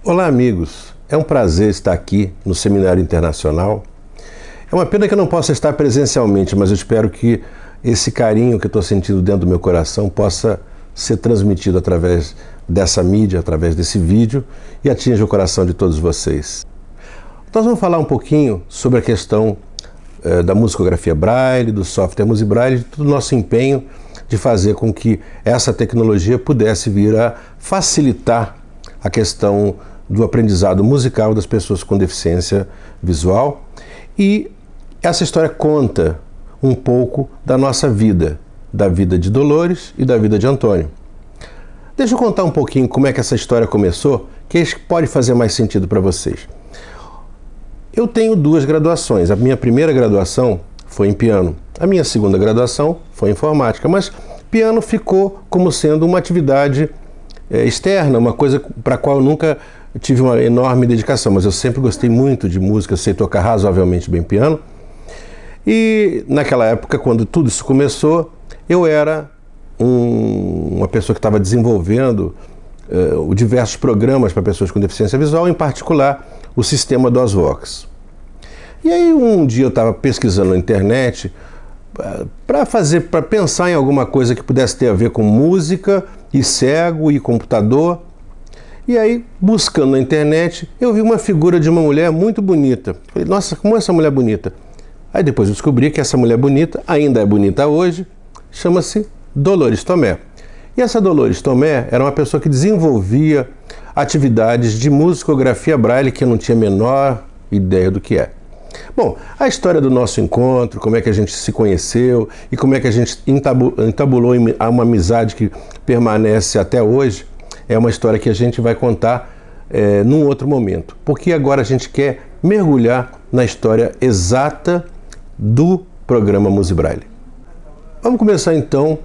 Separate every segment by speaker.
Speaker 1: Olá, amigos. É um prazer estar aqui no Seminário Internacional. É uma pena que eu não possa estar presencialmente, mas eu espero que esse carinho que eu estou sentindo dentro do meu coração possa ser transmitido através dessa mídia, através desse vídeo e atinja o coração de todos vocês. Nós vamos falar um pouquinho sobre a questão da musicografia Braille, do software Musibraille, de todo o nosso empenho de fazer com que essa tecnologia pudesse vir a facilitar a questão do aprendizado musical das pessoas com deficiência visual. E essa história conta um pouco da nossa vida, da vida de Dolores e da vida de Antônio. Deixa eu contar um pouquinho como é que essa história começou, que pode fazer mais sentido para vocês. Eu tenho duas graduações. A minha primeira graduação foi em piano. A minha segunda graduação foi em informática, mas piano ficou como sendo uma atividade externa, uma coisa para a qual eu nunca tive uma enorme dedicação, mas eu sempre gostei muito de música, eu sei tocar razoavelmente bem piano. E naquela época, quando tudo isso começou, eu era uma pessoa que estava desenvolvendo diversos programas para pessoas com deficiência visual, em particular o sistema DOSVox. E aí um dia eu estava pesquisando na internet para pensar em alguma coisa que pudesse ter a ver com música e cego e computador. E aí, buscando na internet, eu vi uma figura de uma mulher muito bonita. Falei, nossa, como é essa mulher bonita? Aí depois eu descobri que essa mulher bonita, ainda é bonita hoje, chama-se Dolores Tomé. E essa Dolores Tomé era uma pessoa que desenvolvia atividades de musicografia Braille que eu não tinha a menor ideia do que é. Bom, a história do nosso encontro, como é que a gente se conheceu e como é que a gente entabulou uma amizade que permanece até hoje, é uma história que a gente vai contar num outro momento, porque agora a gente quer mergulhar na história exata do programa Musibraille. Vamos começar então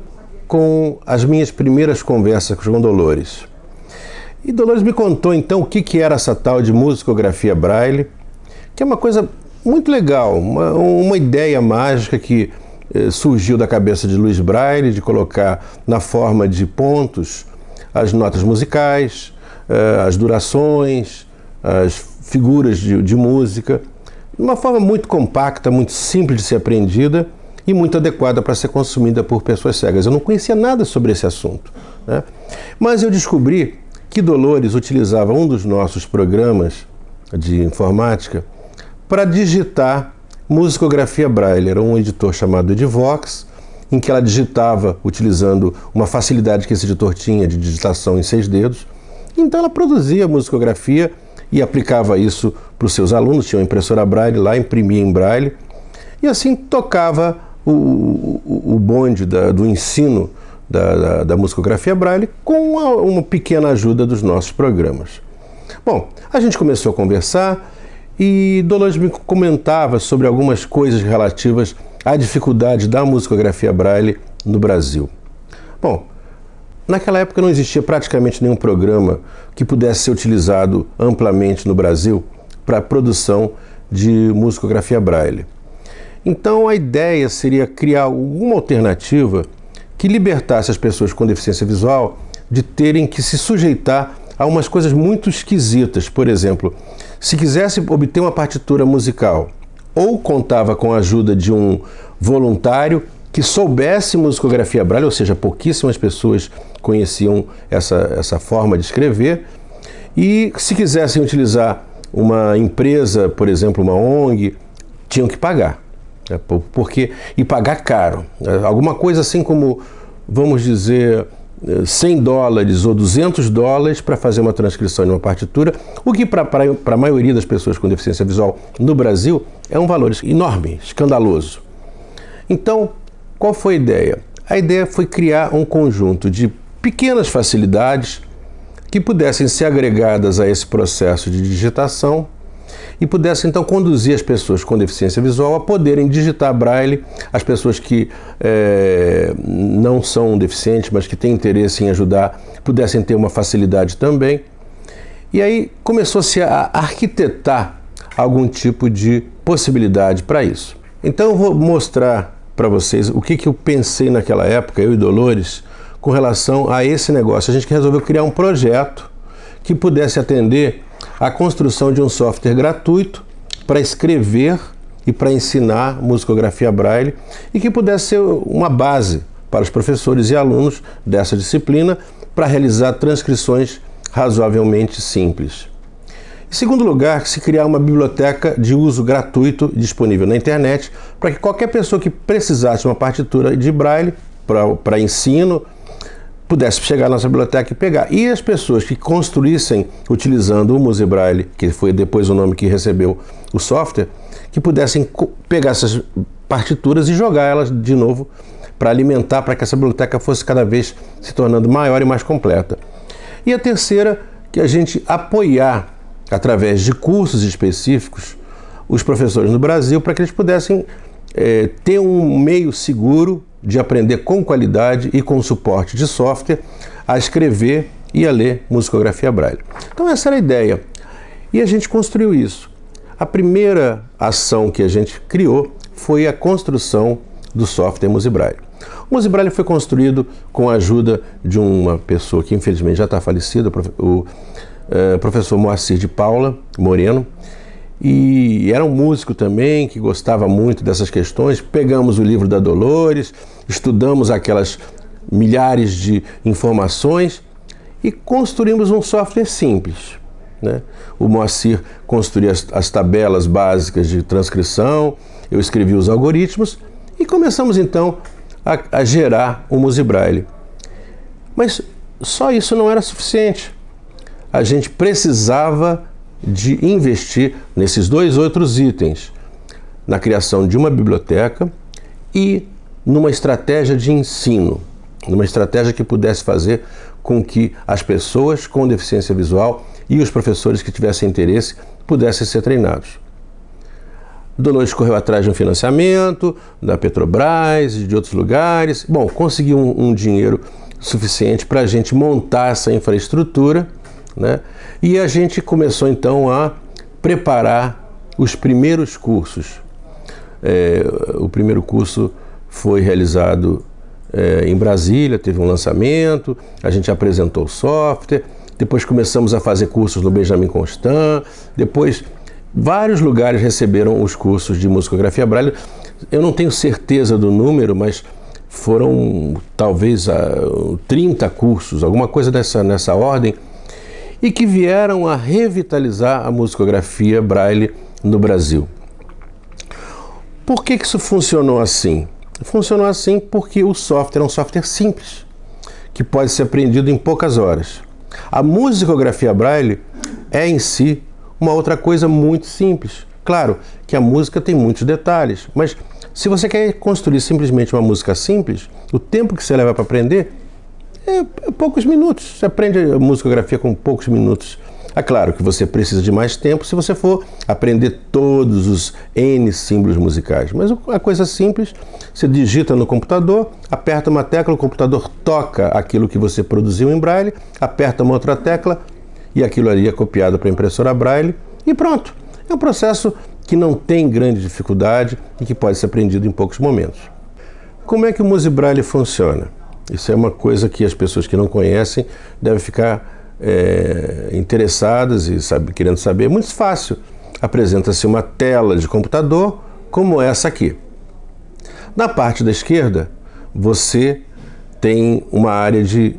Speaker 1: com as minhas primeiras conversas com Dolores. E Dolores me contou então o que era essa tal de musicografia Braille, que é uma coisa muito legal, uma ideia mágica que surgiu da cabeça de Louis Braille, de colocar na forma de pontos as notas musicais, as durações, as figuras de música, de uma forma muito compacta, muito simples de ser aprendida e muito adequada para ser consumida por pessoas cegas. Eu não conhecia nada sobre esse assunto, né? Mas eu descobri que Dolores utilizava um dos nossos programas de informática para digitar musicografia Braille. Era um editor chamado Edivox, em que ela digitava utilizando uma facilidade que esse editor tinha de digitação em 6 dedos. Então ela produzia musicografia e aplicava isso para os seus alunos, tinha uma impressora Braille lá, imprimia em Braille, e assim tocava o bonde do ensino da musicografia Braille com uma pequena ajuda dos nossos programas. Bom, a gente começou a conversar e Dolores me comentava sobre algumas coisas relativas à dificuldade da musicografia Braille no Brasil. Bom, naquela época não existia praticamente nenhum programa que pudesse ser utilizado amplamente no Brasil para a produção de musicografia Braille. Então a ideia seria criar alguma alternativa que libertasse as pessoas com deficiência visual de terem que se sujeitar a umas coisas muito esquisitas. Por exemplo, se quisesse obter uma partitura musical, ou contava com a ajuda de um voluntário que soubesse musicografia Braille, ou seja, pouquíssimas pessoas conheciam essa forma de escrever, e se quisessem utilizar uma empresa, por exemplo, uma ONG, tinham que pagar, né? E pagar caro. Alguma coisa assim como, vamos dizer, $100 ou $200 para fazer uma transcrição de uma partitura, o que para a maioria das pessoas com deficiência visual no Brasil é um valor enorme, escandaloso. Então, qual foi a ideia? A ideia foi criar um conjunto de pequenas facilidades que pudessem ser agregadas a esse processo de digitação e pudessem então conduzir as pessoas com deficiência visual a poderem digitar Braille, as pessoas que não são deficientes, mas que têm interesse em ajudar, pudessem ter uma facilidade também. E aí começou-se a arquitetar algum tipo de possibilidade para isso. Então eu vou mostrar para vocês o que eu pensei naquela época, eu e Dolores, com relação a esse negócio. A gente resolveu criar um projeto que pudesse atender a construção de um software gratuito para escrever e para ensinar musicografia Braille e que pudesse ser uma base para os professores e alunos dessa disciplina para realizar transcrições razoavelmente simples. Em segundo lugar, se criar uma biblioteca de uso gratuito disponível na internet para que qualquer pessoa que precisasse de uma partitura de Braille para ensino pudesse chegar na nossa biblioteca e pegar. E as pessoas que construíssem utilizando o MusiBraille, que foi depois o nome que recebeu o software, que pudessem pegar essas partituras e jogar elas de novo para alimentar, para que essa biblioteca fosse cada vez se tornando maior e mais completa. E a terceira, que a gente apoiar, através de cursos específicos, os professores no Brasil, para que eles pudessem ter um meio seguro de aprender com qualidade e com suporte de software a escrever e a ler musicografia Braille. Então essa era a ideia. E a gente construiu isso. A primeira ação que a gente criou foi a construção do software MusiBraille. O MusiBraille foi construído com a ajuda de uma pessoa que infelizmente já está falecida, o professor Moacir de Paula Moreno, e era um músico também que gostava muito dessas questões. Pegamos o livro da Dolores, estudamos aquelas milhares de informações e construímos um software simples, né? O Moacir construía as tabelas básicas de transcrição, eu escrevi os algoritmos e começamos então a gerar o MusiBraille. Mas só isso não era suficiente. A gente precisava de investir nesses dois outros itens, na criação de uma biblioteca e numa estratégia de ensino, numa estratégia que pudesse fazer com que as pessoas com deficiência visual e os professores que tivessem interesse pudessem ser treinados. Dolores correu atrás de um financiamento da Petrobras e de outros lugares. Bom, conseguiu um dinheiro suficiente para a gente montar essa infraestrutura, né? E a gente começou então a preparar os primeiros cursos. O primeiro curso foi realizado em Brasília, teve um lançamento, a gente apresentou o software, depois começamos a fazer cursos no Benjamin Constant, depois vários lugares receberam os cursos de musicografia Braille. Eu não tenho certeza do número, mas foram talvez 30 cursos, alguma coisa nessa ordem, e que vieram a revitalizar a musicografia Braille no Brasil. Por que isso funcionou assim? Funcionou assim porque o software é um software simples, que pode ser aprendido em poucas horas. A musicografia Braille é em si uma outra coisa muito simples. Claro que a música tem muitos detalhes, mas se você quer construir simplesmente uma música simples, o tempo que você leva para aprender é poucos minutos. Você aprende a musicografia com poucos minutos. É claro que você precisa de mais tempo se você for aprender todos os N símbolos musicais. Mas a coisa simples, você digita no computador, aperta uma tecla, o computador toca aquilo que você produziu em Braille, aperta uma outra tecla e aquilo ali é copiado para a impressora Braille e pronto. É um processo que não tem grande dificuldade e que pode ser aprendido em poucos momentos. Como é que o MusiBraille funciona? Isso é uma coisa que as pessoas que não conhecem devem ficar interessadas e querendo saber. É muito fácil. Apresenta-se uma tela de computador como essa aqui. Na parte da esquerda, você tem uma área de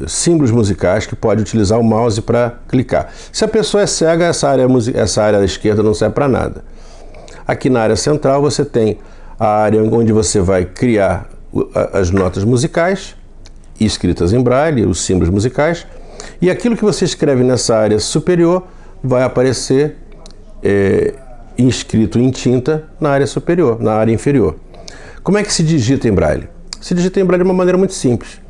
Speaker 1: símbolos musicais que pode utilizar o mouse para clicar. Se a pessoa é cega, essa área da esquerda não serve para nada. Aqui na área central você tem a área onde você vai criar as notas musicais escritas em Braille, os símbolos musicais, e aquilo que você escreve nessa área superior vai aparecer inscrito em tinta na área superior, na área inferior. Como é que se digita em Braille? Se digita em Braille de uma maneira muito simples.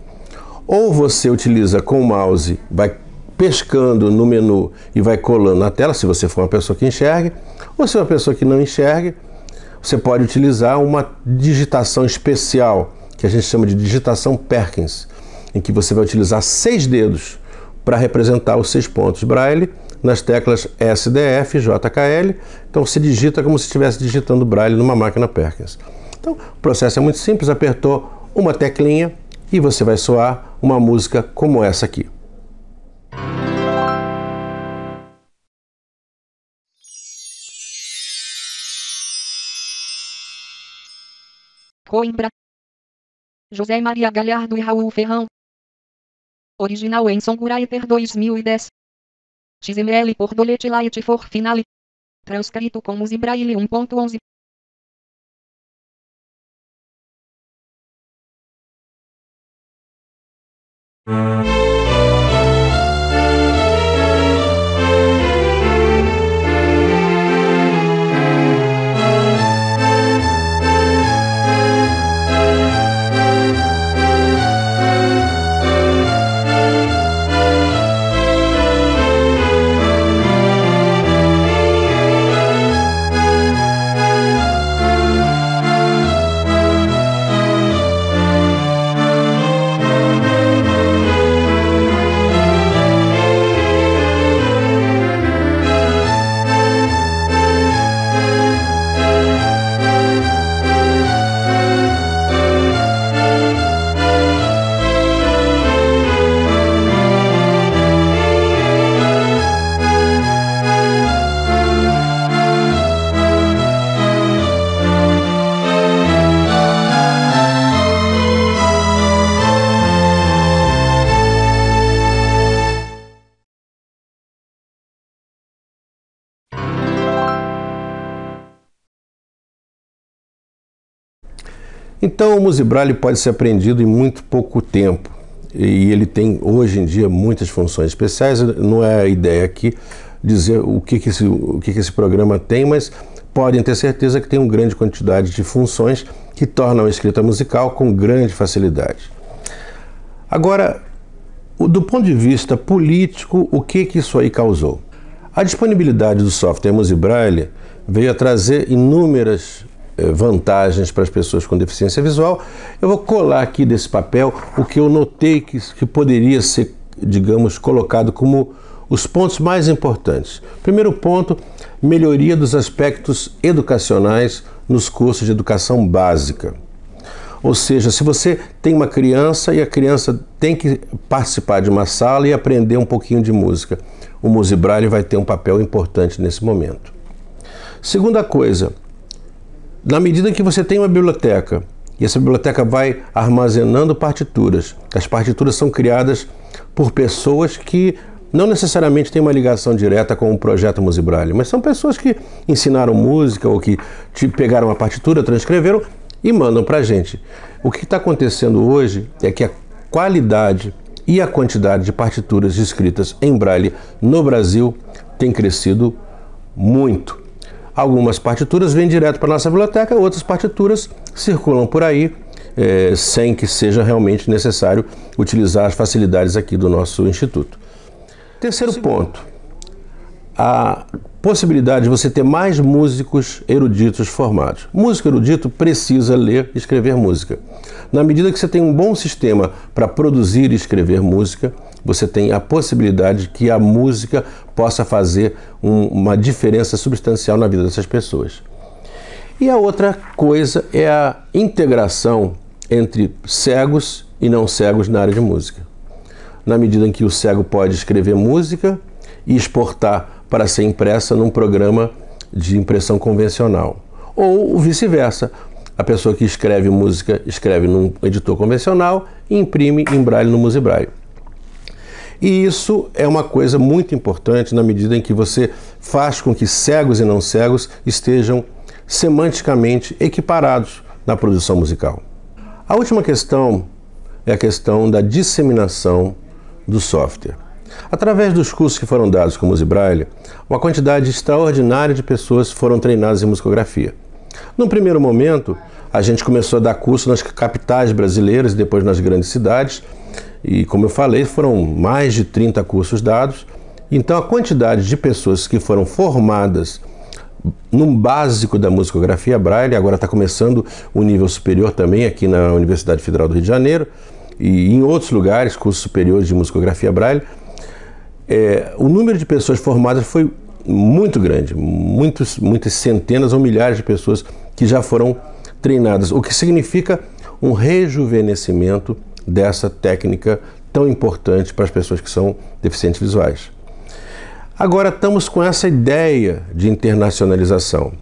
Speaker 1: Ou você utiliza com o mouse, vai pescando no menu e vai colando na tela, se você for uma pessoa que enxergue, ou se é uma pessoa que não enxergue, você pode utilizar uma digitação especial, que a gente chama de digitação Perkins, em que você vai utilizar 6 dedos para representar os 6 pontos Braille nas teclas SDF, JKL. Então se digita como se estivesse digitando Braille numa máquina Perkins. Então o processo é muito simples, apertou uma teclinha e você vai soar uma música como essa aqui.
Speaker 2: Coimbra, José Maria Galhardo e Raul Ferrão. Original em Songwriter 2010. XML por Dolete Light for Finale. Transcrito com Musi Braille 1.11.
Speaker 1: Então o Musi Braille pode ser aprendido em muito pouco tempo e ele tem hoje em dia muitas funções especiais. Não é a ideia aqui dizer o que esse programa tem, mas podem ter certeza que tem uma grande quantidade de funções que tornam a escrita musical com grande facilidade. Agora, do ponto de vista político, o que isso aí causou? A disponibilidade do software Musi Braille veio a trazer inúmeras vantagens para as pessoas com deficiência visual. Eu vou colar aqui desse papel o que eu notei que poderia ser, digamos, colocado como os pontos mais importantes. Primeiro ponto, melhoria dos aspectos educacionais nos cursos de educação básica. Ou seja, se você tem uma criança e a criança tem que participar de uma sala e aprender um pouquinho de música, o Musi Braille vai ter um papel importante nesse momento. Segunda coisa, na medida que você tem uma biblioteca e essa biblioteca vai armazenando partituras, as partituras são criadas por pessoas que não necessariamente têm uma ligação direta com o projeto Musi Braille, mas são pessoas que ensinaram música ou que pegaram a partitura, transcreveram e mandam para a gente. O que está acontecendo hoje é que a qualidade e a quantidade de partituras escritas em Braille no Brasil tem crescido muito. Algumas partituras vêm direto para a nossa biblioteca, outras partituras circulam por aí sem que seja realmente necessário utilizar as facilidades aqui do nosso instituto. Terceiro ponto, a possibilidade de você ter mais músicos eruditos formados. Músico erudito precisa ler e escrever música. Na medida que você tem um bom sistema para produzir e escrever música, você tem a possibilidade de que a música possa fazer uma diferença substancial na vida dessas pessoas. E a outra coisa é a integração entre cegos e não cegos na área de música. Na medida em que o cego pode escrever música e exportar para ser impressa num programa de impressão convencional. Ou vice-versa, a pessoa que escreve música escreve num editor convencional e imprime em Braille no Musi Braille. E isso é uma coisa muito importante na medida em que você faz com que cegos e não cegos estejam semanticamente equiparados na produção musical. A última questão é a questão da disseminação do software. Através dos cursos que foram dados com o Musi Braille, uma quantidade extraordinária de pessoas foram treinadas em musicografia. Num primeiro momento, a gente começou a dar curso nas capitais brasileiras e depois nas grandes cidades, e como eu falei, foram mais de 30 cursos dados. Então a quantidade de pessoas que foram formadas num básico da musicografia Braille, agora está começando o nível superior também aqui na Universidade Federal do Rio de Janeiro e em outros lugares, cursos superiores de musicografia Braille, o número de pessoas formadas foi muito grande, muitas centenas ou milhares de pessoas que já foram treinadas, o que significa um rejuvenescimento dessa técnica tão importante para as pessoas que são deficientes visuais. Agora estamos com essa ideia de internacionalização.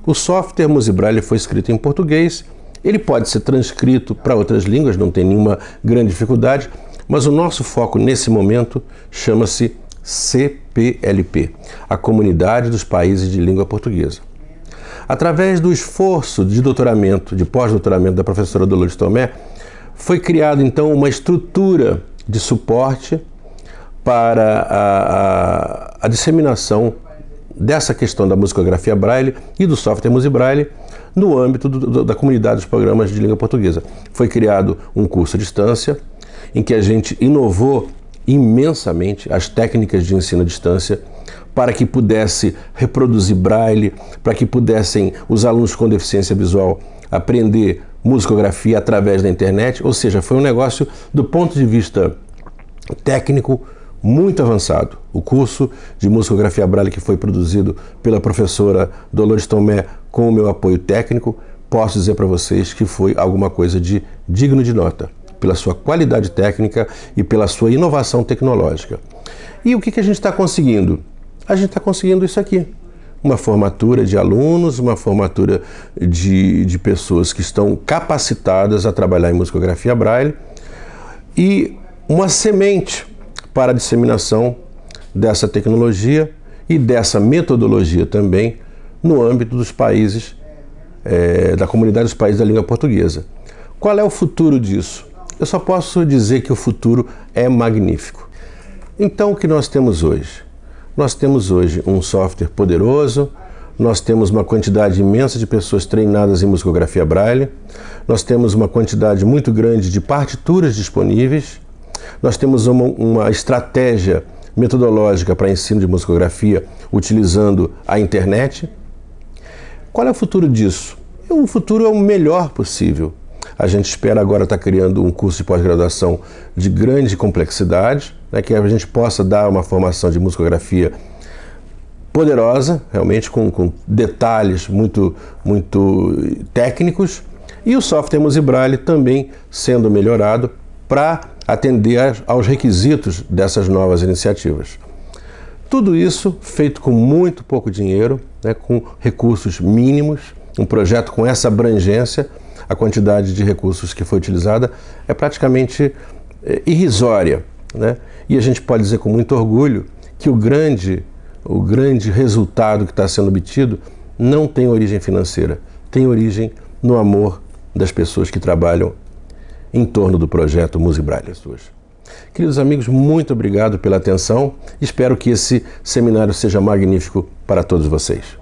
Speaker 1: O software Musi Braille foi escrito em português Ele pode ser transcrito para outras línguas, não tem nenhuma grande dificuldade, mas o nosso foco nesse momento chama-se CPLP, a Comunidade dos Países de Língua Portuguesa. Através do esforço de doutoramento, de pós-doutoramento da professora Dolores Tomé, foi criada então uma estrutura de suporte para a disseminação dessa questão da musicografia Braille e do software Musibraille no âmbito da comunidade dos programas de língua portuguesa. Foi criado um curso à distância em que a gente inovou imensamente as técnicas de ensino à distância para que pudesse reproduzir Braille, para que pudessem os alunos com deficiência visual aprender musicografia através da internet, ou seja, foi um negócio do ponto de vista técnico muito avançado. O curso de musicografia Braille que foi produzido pela professora Dolores Tomé com o meu apoio técnico, posso dizer para vocês que foi alguma coisa de digno de nota, pela sua qualidade técnica e pela sua inovação tecnológica. E o que a gente está conseguindo? A gente está conseguindo isso aqui. Uma formatura de alunos, uma formatura de pessoas que estão capacitadas a trabalhar em musicografia Braille e uma semente para a disseminação dessa tecnologia e dessa metodologia também no âmbito dos países, da comunidade dos países da língua portuguesa. Qual é o futuro disso? Eu só posso dizer que o futuro é magnífico. Então, o que nós temos hoje? Nós temos hoje um software poderoso, nós temos uma quantidade imensa de pessoas treinadas em musicografia Braille, nós temos uma quantidade muito grande de partituras disponíveis, nós temos uma estratégia metodológica para ensino de musicografia utilizando a internet. Qual é o futuro disso? O futuro é o melhor possível. A gente espera agora estar criando um curso de pós-graduação de grande complexidade, que a gente possa dar uma formação de musicografia poderosa, realmente com detalhes muito técnicos, e o software Musibraille também sendo melhorado para atender aos requisitos dessas novas iniciativas. Tudo isso feito com muito pouco dinheiro, com recursos mínimos, um projeto com essa abrangência. A quantidade de recursos que foi utilizada é praticamente irrisória, E a gente pode dizer com muito orgulho que o grande resultado que está sendo obtido não tem origem financeira, tem origem no amor das pessoas que trabalham em torno do projeto Musibraille hoje. Queridos amigos, muito obrigado pela atenção. Espero que esse seminário seja magnífico para todos vocês.